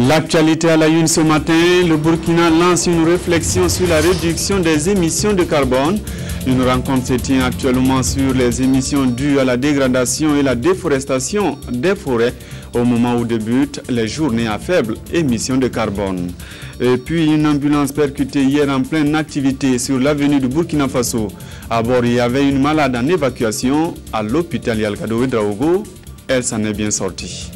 L'actualité à la une ce matin, le Burkina lance une réflexion sur la réduction des émissions de carbone. Une rencontre se tient actuellement sur les émissions dues à la dégradation et la déforestation des forêts au moment où débutent les journées à faible émission de carbone. Et puis une ambulance percutée hier en pleine activité sur l'avenue du Burkina Faso. À bord, il y avait une malade en évacuation à l'hôpital Yalkado Ouedraogo. Elle s'en est bien sortie.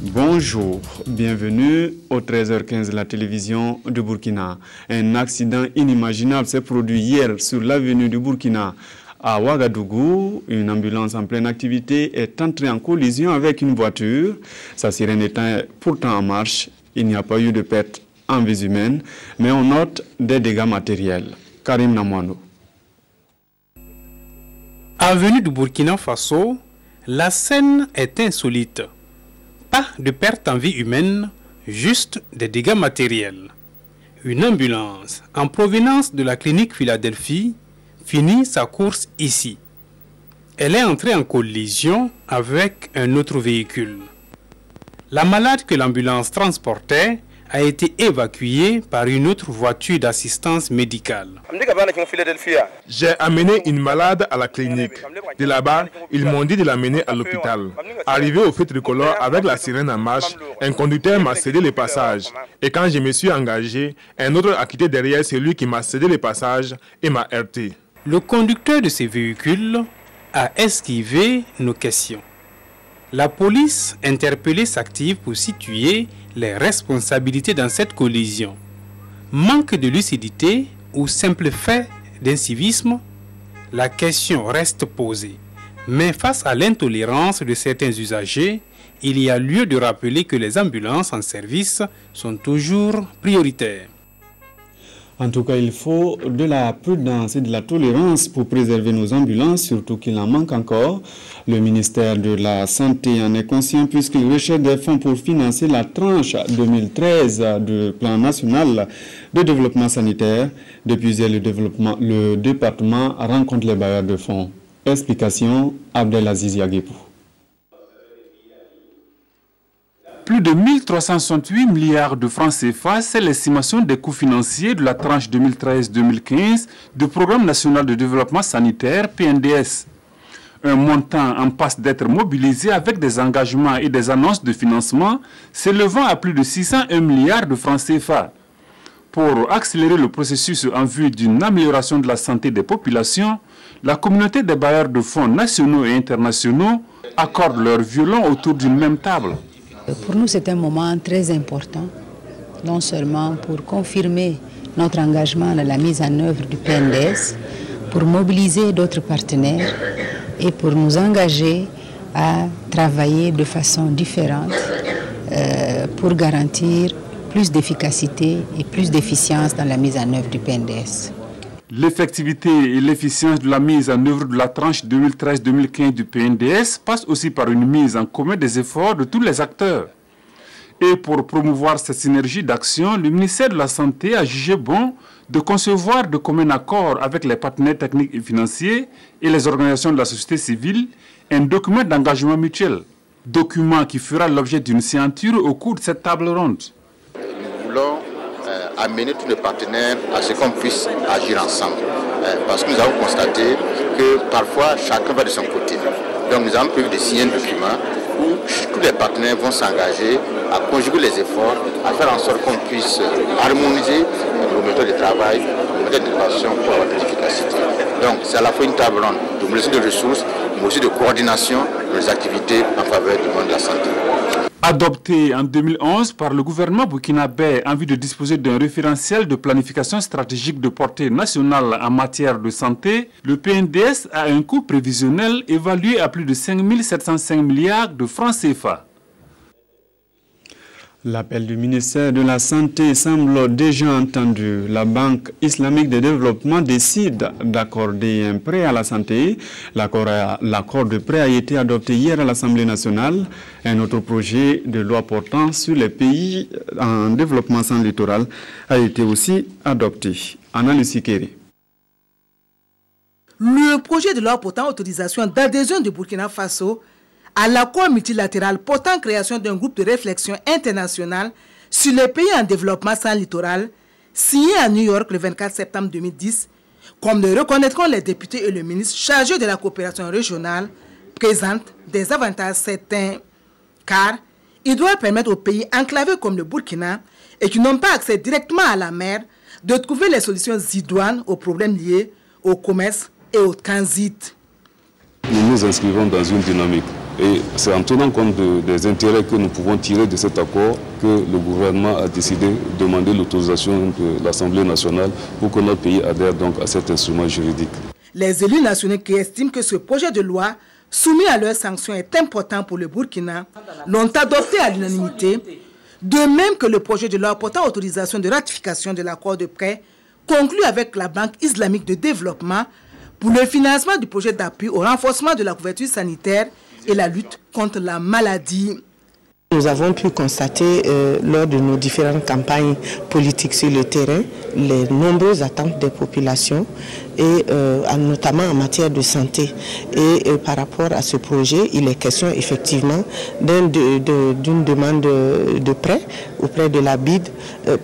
Bonjour, bienvenue au 13h15 de la télévision du Burkina. Un accident inimaginable s'est produit hier sur l'avenue du Burkina à Ouagadougou. Une ambulance en pleine activité est entrée en collision avec une voiture. Sa sirène étant pourtant en marche, il n'y a pas eu de perte en vies humaines, mais on note des dégâts matériels. Karim Namouano. Avenue du Burkina Faso, la scène est insolite. Pas de perte en vie humaine, juste des dégâts matériels. Une ambulance en provenance de la clinique Philadelphie finit sa course ici. Elle est entrée en collision avec un autre véhicule. La malade que l'ambulance transportait a été évacuée par une autre voiture d'assistance médicale. J'ai amené une malade à la clinique. De là-bas, ils m'ont dit de l'amener à l'hôpital. Arrivé au feu tricolore avec la sirène en marche, un conducteur m'a cédé le passage. Et quand je me suis engagé, un autre a quitté derrière celui qui m'a cédé le passage et m'a heurté. Le conducteur de ces véhicules a esquivé nos questions. La police interpellée s'active pour situer les responsabilités dans cette collision. Manque de lucidité ou simple fait d'incivisme, la question reste posée. Mais face à l'intolérance de certains usagers, il y a lieu de rappeler que les ambulances en service sont toujours prioritaires. En tout cas, il faut de la prudence et de la tolérance pour préserver nos ambulances, surtout qu'il en manque encore. Le ministère de la Santé en est conscient puisqu'il recherche des fonds pour financer la tranche 2013 du plan national de développement sanitaire. Depuis hier, le département rencontre les bailleurs de fonds. Explication, Abdelaziz Yaguepou. Plus de 1368 milliards de francs CFA, c'est l'estimation des coûts financiers de la tranche 2013-2015 du Programme national de développement sanitaire PNDS. Un montant en passe d'être mobilisé avec des engagements et des annonces de financement s'élevant à plus de 601 milliards de francs CFA. Pour accélérer le processus en vue d'une amélioration de la santé des populations, la communauté des bailleurs de fonds nationaux et internationaux accorde leur violon autour d'une même table. Pour nous, c'est un moment très important, non seulement pour confirmer notre engagement dans la mise en œuvre du PNDS, pour mobiliser d'autres partenaires et pour nous engager à travailler de façon différente pour garantir plus d'efficacité et plus d'efficience dans la mise en œuvre du PNDS. L'effectivité et l'efficience de la mise en œuvre de la tranche 2013-2015 du PNDS passe aussi par une mise en commun des efforts de tous les acteurs. Et pour promouvoir cette synergie d'action, le ministère de la Santé a jugé bon de concevoir de commun accord avec les partenaires techniques et financiers et les organisations de la société civile un document d'engagement mutuel. Document qui fera l'objet d'une signature au cours de cette table ronde. Nous voulons amener tous les partenaires à ce qu'on puisse agir ensemble. Parce que nous avons constaté que parfois chacun va de son côté. Donc nous avons prévu de signer un document où tous les partenaires vont s'engager à conjuguer les efforts, à faire en sorte qu'on puisse harmoniser nos méthodes de travail, nos méthodes d'innovation pour avoir de l'efficacité. Donc c'est à la fois une table ronde de mobilisation de ressources, mais aussi de coordination des activités en faveur du monde de la santé. Adopté en 2011 par le gouvernement burkinabé en vue de disposer d'un référentiel de planification stratégique de portée nationale en matière de santé, le PNDS a un coût prévisionnel évalué à plus de 5 705 milliards de francs CFA. L'appel du ministère de la Santé semble déjà entendu. La Banque islamique de développement décide d'accorder un prêt à la santé. L'accord de prêt a été adopté hier à l'Assemblée nationale. Un autre projet de loi portant sur les pays en développement sans littoral a été aussi adopté. Anna Lucie-Kéré. Le projet de loi portant autorisation d'adhésion du Burkina Faso à l'accord multilatéral portant création d'un groupe de réflexion international sur les pays en développement sans littoral, signé à New York le 24 septembre 2010, comme le reconnaîtront les députés et le ministre chargé de la coopération régionale, présente des avantages certains, car il doit permettre aux pays enclavés comme le Burkina et qui n'ont pas accès directement à la mer de trouver les solutions idoines aux problèmes liés au commerce et au transit. Nous nous inscrivons dans une dynamique et c'est en tenant compte des intérêts que nous pouvons tirer de cet accord que le gouvernement a décidé de demander l'autorisation de l'Assemblée nationale pour que notre pays adhère donc à cet instrument juridique. Les élus nationaux qui estiment que ce projet de loi soumis à leurs sanctions est important pour le Burkina l'ont adopté à l'unanimité, de même que le projet de loi portant autorisation de ratification de l'accord de prêt conclu avec la Banque islamique de développement pour le financement du projet d'appui au renforcement de la couverture sanitaire et la lutte contre la maladie. Nous avons pu constater lors de nos différentes campagnes politiques sur le terrain les nombreuses attentes des populations et notamment en matière de santé. Et par rapport à ce projet, il est question effectivement d'une demande de prêt auprès de la BID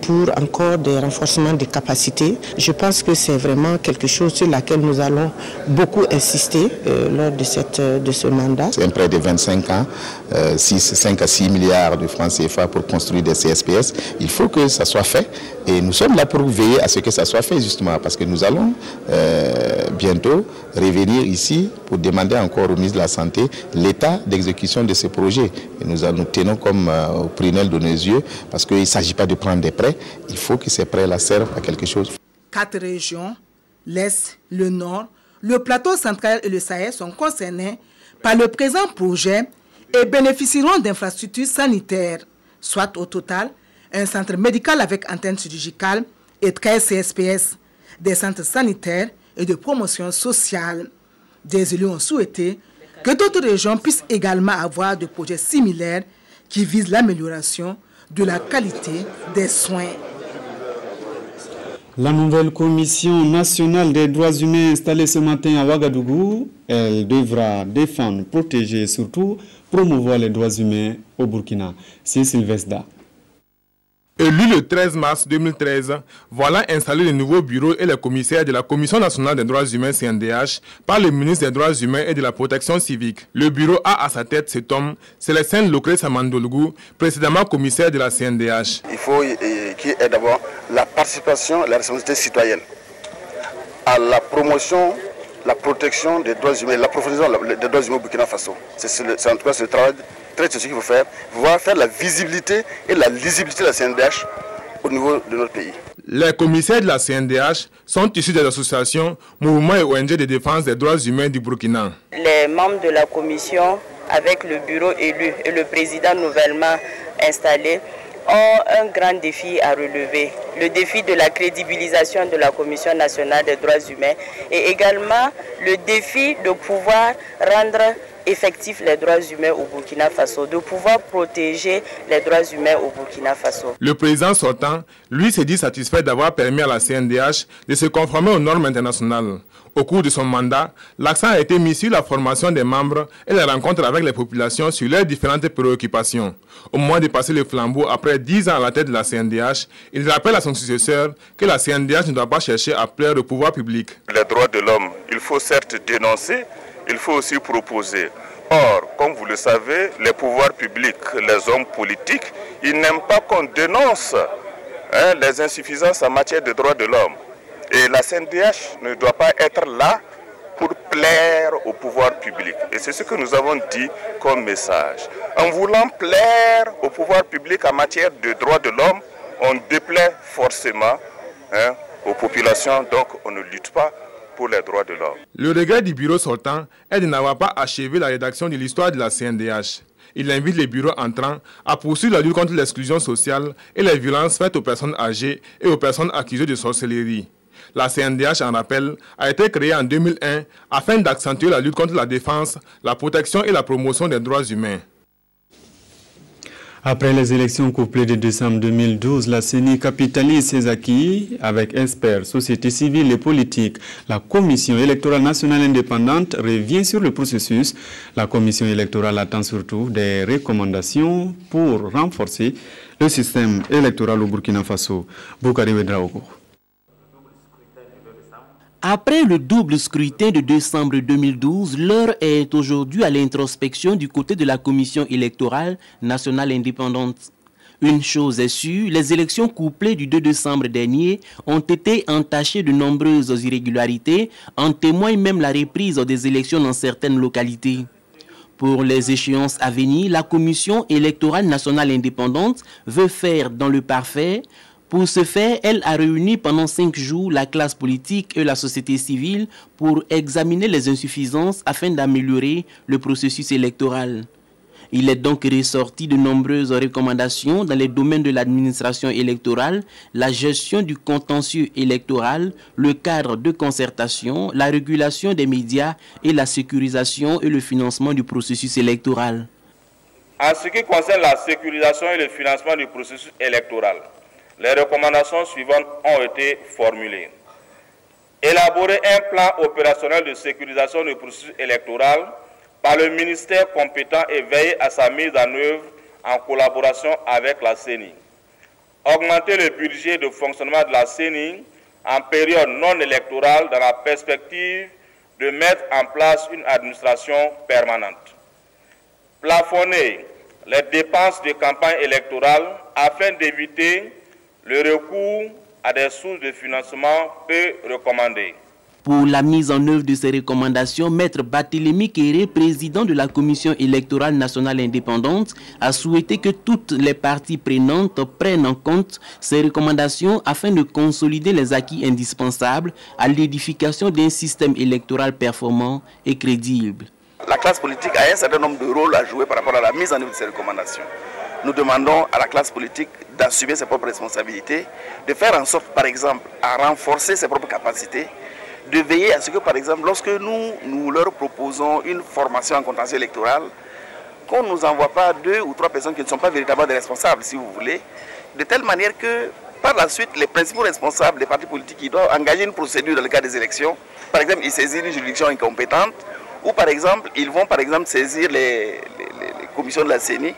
pour encore des renforcements des capacités. Je pense que c'est vraiment quelque chose sur laquelle nous allons beaucoup insister lors de ce mandat. C'est un prêt de 25 ans, 5 à 6 milliards de francs CFA pour construire des CSPS. Il faut que ça soit fait et nous sommes là pour veiller à ce que ça soit fait justement parce que nous allons bientôt revenir ici pour demander encore au ministre de la Santé l'état d'exécution de ce projet. Et nous tenons comme au prunelle de nos yeux parce qu'il ne s'agit pas de prendre des prêts, il faut que ces prêts-là servent à quelque chose. 4 régions, l'Est, le Nord, le plateau central et le Sahel sont concernés par le présent projet et bénéficieront d'infrastructures sanitaires, soit au total un centre médical avec antenne chirurgicale et 13 CSPS, des centres sanitaires et de promotion sociale. Des élus ont souhaité que d'autres régions puissent également avoir des projets similaires qui visent l'amélioration de la qualité des soins. La nouvelle commission nationale des droits humains installée ce matin à Ouagadougou, elle devra défendre, protéger et surtout promouvoir les droits humains au Burkina. C'est Sylvestre. Élu le 13 mars 2013, voilà installé les nouveaux bureaux et les commissaires de la Commission nationale des droits humains CNDH par le ministre des droits humains et de la protection civique. Le bureau a à sa tête cet homme, Célestin Locré Samandolgou, précédemment commissaire de la CNDH. Il faut qu'il y ait d'abord la participation et la responsabilité citoyenne à la promotion, la protection des droits humains, l'approfondissement des droits humains au Burkina Faso. C'est en tout cas ce travail très ce qu'il faut faire, pouvoir faire la visibilité et la lisibilité de la CNDH au niveau de notre pays. Les commissaires de la CNDH sont issus des associations, mouvements et ONG de défense des droits humains du Burkina. Les membres de la commission, avec le bureau élu et le président nouvellement installé, ont un grand défi à relever. Le défi de la crédibilisation de la Commission nationale des droits humains et également le défi de pouvoir rendre effectifs les droits humains au Burkina Faso, de pouvoir protéger les droits humains au Burkina Faso. Le président sortant, lui, s'est dit satisfait d'avoir permis à la CNDH de se conformer aux normes internationales. Au cours de son mandat, l'accent a été mis sur la formation des membres et les rencontres avec les populations sur leurs différentes préoccupations. Au moment de passer le flambeau après 10 ans à la tête de la CNDH, il rappelle à son successeur que la CNDH ne doit pas chercher à plaire au pouvoir public. Les droits de l'homme, il faut certes dénoncer, il faut aussi proposer. Or, comme vous le savez, les pouvoirs publics, les hommes politiques, ils n'aiment pas qu'on dénonce les insuffisances en matière de droits de l'homme. Et la CNDH ne doit pas être là pour plaire au pouvoir public. Et c'est ce que nous avons dit comme message. En voulant plaire au pouvoir public en matière de droits de l'homme, on déplaît forcément aux populations, donc on ne lutte pas pour les droits de l'homme. Le regret du bureau sortant est de n'avoir pas achevé la rédaction de l'histoire de la CNDH. Il invite les bureaux entrants à poursuivre la lutte contre l'exclusion sociale et les violences faites aux personnes âgées et aux personnes accusées de sorcellerie. La CNDH, en rappel, a été créée en 2001 afin d'accentuer la lutte contre la défense, la protection et la promotion des droits humains. Après les élections couplées de décembre 2012, la CENI capitalise ses acquis avec experts, société civile et politique. La Commission électorale nationale indépendante revient sur le processus. La Commission électorale attend surtout des recommandations pour renforcer le système électoral au Burkina Faso. Boukari Ouedraogo. Après le double scrutin de décembre 2012, l'heure est aujourd'hui à l'introspection du côté de la Commission électorale nationale indépendante. Une chose est sûre, les élections couplées du 2 décembre dernier ont été entachées de nombreuses irrégularités, en témoigne même la reprise des élections dans certaines localités. Pour les échéances à venir, la Commission électorale nationale indépendante veut faire dans le parfait. Pour ce faire, elle a réuni pendant 5 jours la classe politique et la société civile pour examiner les insuffisances afin d'améliorer le processus électoral. Il est donc ressorti de nombreuses recommandations dans les domaines de l'administration électorale, la gestion du contentieux électoral, le cadre de concertation, la régulation des médias et la sécurisation et le financement du processus électoral. En ce qui concerne la sécurisation et le financement du processus électoral, les recommandations suivantes ont été formulées. Élaborer un plan opérationnel de sécurisation du processus électoral par le ministère compétent et veiller à sa mise en œuvre en collaboration avec la CENI. Augmenter le budget de fonctionnement de la CENI en période non électorale dans la perspective de mettre en place une administration permanente. Plafonner les dépenses de campagne électorale afin d'éviter le recours à des sources de financement peu recommandées. Pour la mise en œuvre de ces recommandations, Maître Barthélémy Kéré, président de la Commission électorale nationale indépendante, a souhaité que toutes les parties prenantes prennent en compte ces recommandations afin de consolider les acquis indispensables à l'édification d'un système électoral performant et crédible. La classe politique a un certain nombre de rôles à jouer par rapport à la mise en œuvre de ces recommandations. Nous demandons à la classe politique d'assumer ses propres responsabilités, de faire en sorte, par exemple, à renforcer ses propres capacités, de veiller à ce que, par exemple, lorsque nous leur proposons une formation en contentieux électoral, qu'on ne nous envoie pas 2 ou 3 personnes qui ne sont pas véritablement des responsables, si vous voulez, de telle manière que, par la suite, les principaux responsables des partis politiques qui doivent engager une procédure dans le cas des élections, par exemple, ils saisissent une juridiction incompétente, ou par exemple, ils vont par exemple saisir les commissions de la CENI,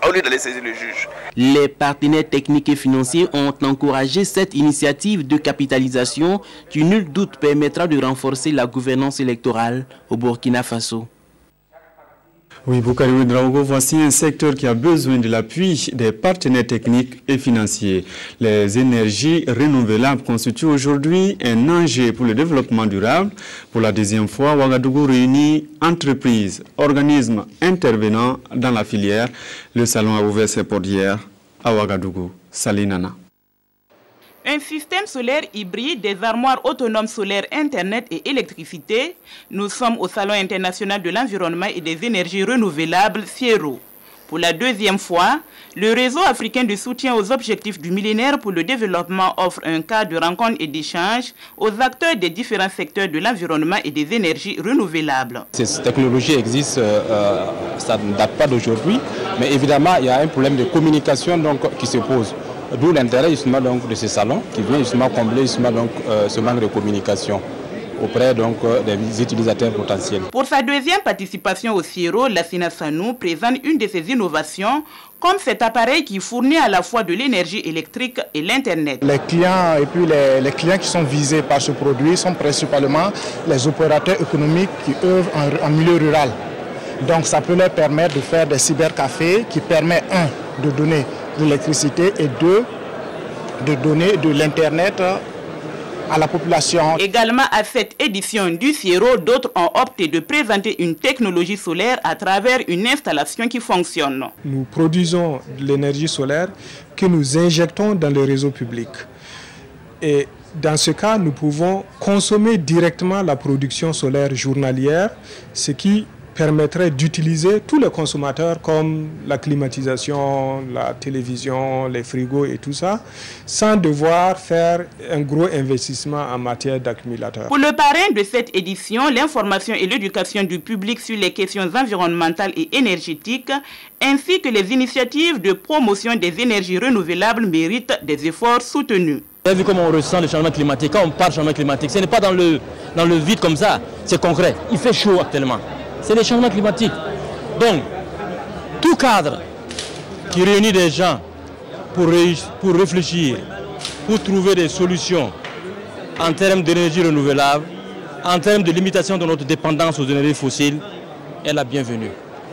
au lieu d'aller saisir le juge. Les partenaires techniques et financiers ont encouragé cette initiative de capitalisation qui, nul doute, permettra de renforcer la gouvernance électorale au Burkina Faso. Oui, Boukari Ouedraogo, voici un secteur qui a besoin de l'appui des partenaires techniques et financiers. Les énergies renouvelables constituent aujourd'hui un enjeu pour le développement durable. Pour la deuxième fois, Ouagadougou réunit entreprises, organismes intervenant dans la filière. Le salon a ouvert ses portes hier à Ouagadougou. Salinana. Un système solaire hybride, des armoires autonomes solaires, Internet et électricité. Nous sommes au Salon international de l'environnement et des énergies renouvelables, CIERO. Pour la deuxième fois, le réseau africain de soutien aux objectifs du millénaire pour le développement offre un cadre de rencontre et d'échange aux acteurs des différents secteurs de l'environnement et des énergies renouvelables. Ces technologies existent, ça ne date pas d'aujourd'hui, mais évidemment il y a un problème de communication qui se pose. D'où l'intérêt justement de ce salon qui vient justement combler justement ce manque de communication auprès des utilisateurs potentiels. Pour sa deuxième participation au CIERO, Lassina Sanou présente une de ses innovations comme cet appareil qui fournit à la fois de l'énergie électrique et l'Internet. Les clients et puis les clients qui sont visés par ce produit sont principalement les opérateurs économiques qui œuvrent en milieu rural. Donc ça peut leur permettre de faire des cybercafés qui permettent, 1, de donner de l'électricité et 2, de donner de l'Internet à la population. Également à cette édition du CIERO, d'autres ont opté de présenter une technologie solaire à travers une installation qui fonctionne. Nous produisons de l'énergie solaire que nous injectons dans le réseau public. Et dans ce cas, nous pouvons consommer directement la production solaire journalière, ce qui permettrait d'utiliser tous les consommateurs comme la climatisation, la télévision, les frigos et tout ça, sans devoir faire un gros investissement en matière d'accumulateurs. Pour le parrain de cette édition, l'information et l'éducation du public sur les questions environnementales et énergétiques, ainsi que les initiatives de promotion des énergies renouvelables méritent des efforts soutenus. Vous avez vu comment on ressent le changement climatique. Quand on parle de changement climatique, ce n'est pas dans le vide comme ça, c'est concret. Il fait chaud actuellement. C'est le changement climatique. Donc, tout cadre qui réunit des gens pour réfléchir, pour trouver des solutions en termes d'énergie renouvelable, en termes de limitation de notre dépendance aux énergies fossiles, est la bienvenue.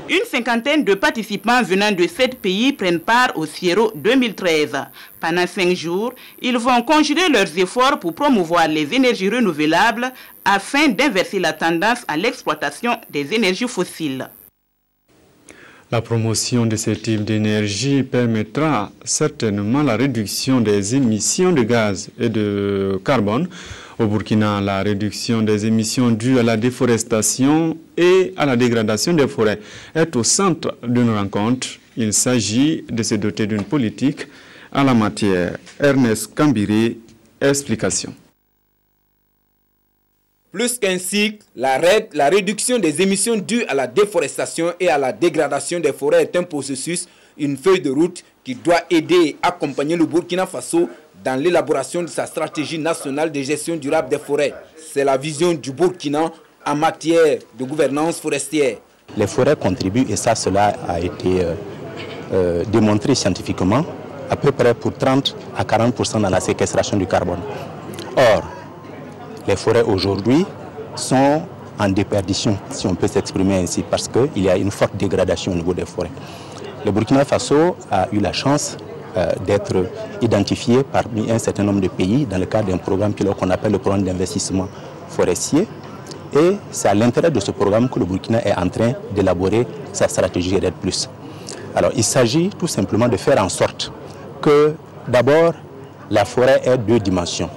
Une cinquantaine de participants venant de 7 pays prennent part au Ciero 2013. Pendant 5 jours, ils vont conjurer leurs efforts pour promouvoir les énergies renouvelables afin d'inverser la tendance à l'exploitation des énergies fossiles. La promotion de ce type d'énergie permettra certainement la réduction des émissions de gaz et de carbone. Au Burkina, la réduction des émissions dues à la déforestation et à la dégradation des forêts est au centre d'une rencontre. Il s'agit de se doter d'une politique en la matière. Ernest Kambiri, explication. Plus qu'un cycle, la réduction des émissions dues à la déforestation et à la dégradation des forêts est un processus, une feuille de route qui doit aider et accompagner le Burkina Faso dans l'élaboration de sa stratégie nationale de gestion durable des forêts. C'est la vision du Burkina en matière de gouvernance forestière. Les forêts contribuent, et ça, cela a été démontré scientifiquement, à peu près pour 30 à 40% dans la séquestration du carbone. Or, les forêts aujourd'hui sont en déperdition, si on peut s'exprimer ainsi, parce qu'il y a une forte dégradation au niveau des forêts. Le Burkina Faso a eu la chance d'être identifié parmi un certain nombre de pays dans le cadre d'un programme pilote qu'on appelle le programme d'investissement forestier. Et c'est à l'intérieur de ce programme que le Burkina est en train d'élaborer sa stratégie RED+. Alors il s'agit tout simplement de faire en sorte que d'abord la forêt ait 2 dimensions.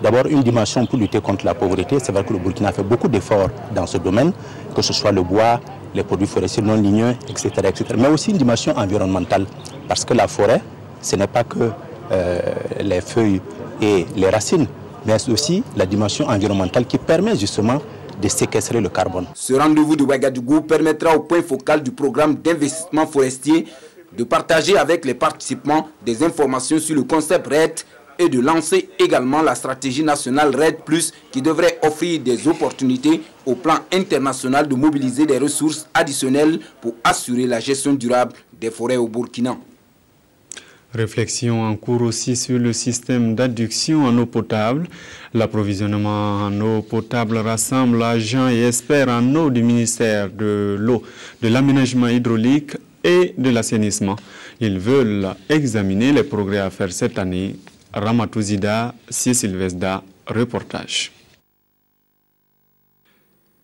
D'abord une dimension pour lutter contre la pauvreté. C'est vrai que le Burkina fait beaucoup d'efforts dans ce domaine, que ce soit le bois, les produits forestiers non ligneux, etc., etc. Mais aussi une dimension environnementale, parce que la forêt, ce n'est pas que les feuilles et les racines, mais aussi la dimension environnementale qui permet justement de séquestrer le carbone. Ce rendez-vous de Ouagadougou permettra au point focal du programme d'investissement forestier de partager avec les participants des informations sur le concept RED et de lancer également la stratégie nationale RED+, qui devrait offrir des opportunités au plan international de mobiliser des ressources additionnelles pour assurer la gestion durable des forêts au Burkina. Réflexion en cours aussi sur le système d'adduction en eau potable. L'approvisionnement en eau potable rassemble agents et experts en eau du ministère de l'eau, de l'aménagement hydraulique et de l'assainissement. Ils veulent examiner les progrès à faire cette année. Ramatou Zida, Sylvesda, reportage.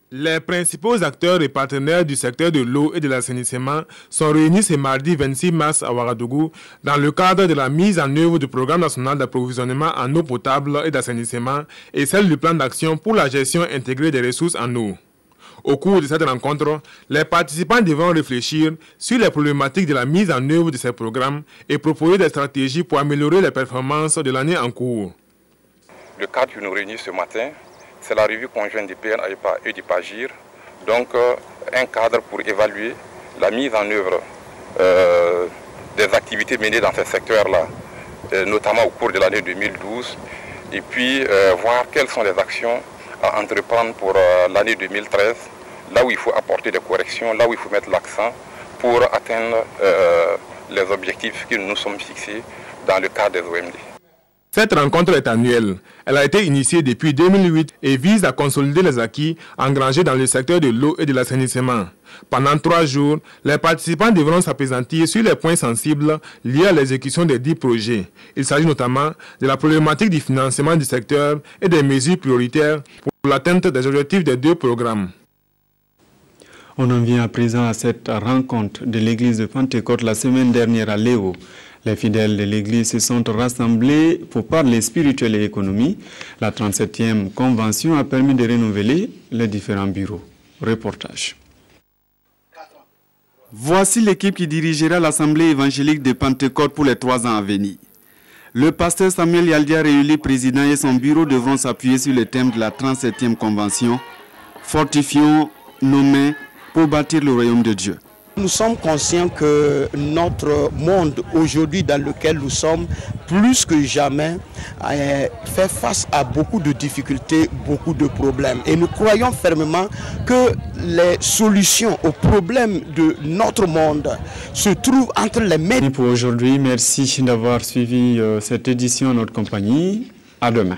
Les principaux acteurs et partenaires du secteur de l'eau et de l'assainissement sont réunis ce mardi 26 mars à Ouagadougou dans le cadre de la mise en œuvre du programme national d'approvisionnement en eau potable et d'assainissement et celle du plan d'action pour la gestion intégrée des ressources en eau. Au cours de cette rencontre, les participants devront réfléchir sur les problématiques de la mise en œuvre de ces programmes et proposer des stratégies pour améliorer les performances de l'année en cours. Le cadre qui nous réunit ce matin, c'est la revue conjointe du PNAEPA et du PAGIR, donc un cadre pour évaluer la mise en œuvre des activités menées dans ces secteurs-là, notamment au cours de l'année 2012, et puis voir quelles sont les actions à entreprendre pour l'année 2013, là où il faut apporter des corrections, là où il faut mettre l'accent pour atteindre les objectifs que nous nous sommes fixés dans le cadre des OMD. Cette rencontre est annuelle. Elle a été initiée depuis 2008 et vise à consolider les acquis engrangés dans le secteur de l'eau et de l'assainissement. Pendant 3 jours, les participants devront s'appesantir sur les points sensibles liés à l'exécution des 10 projets. Il s'agit notamment de la problématique du financement du secteur et des mesures prioritaires pour l'atteinte des objectifs des 2 programmes. On en vient à présent à cette rencontre de l'église de Pentecôte la semaine dernière à Léo. Les fidèles de l'église se sont rassemblés pour parler spirituel et économie. La 37e convention a permis de renouveler les différents bureaux. Reportage. Voici l'équipe qui dirigera l'Assemblée évangélique de Pentecôte pour les 3 ans à venir. Le pasteur Samuel Yaldia, réélu président, et son bureau devront s'appuyer sur le thème de la 37e convention « Fortifions nos mains pour bâtir le royaume de Dieu ». Nous sommes conscients que notre monde aujourd'hui dans lequel nous sommes, plus que jamais, fait face à beaucoup de difficultés, beaucoup de problèmes. Et nous croyons fermement que les solutions aux problèmes de notre monde se trouvent entre les mains. Pour aujourd'hui, merci d'avoir suivi cette édition en notre compagnie. À demain.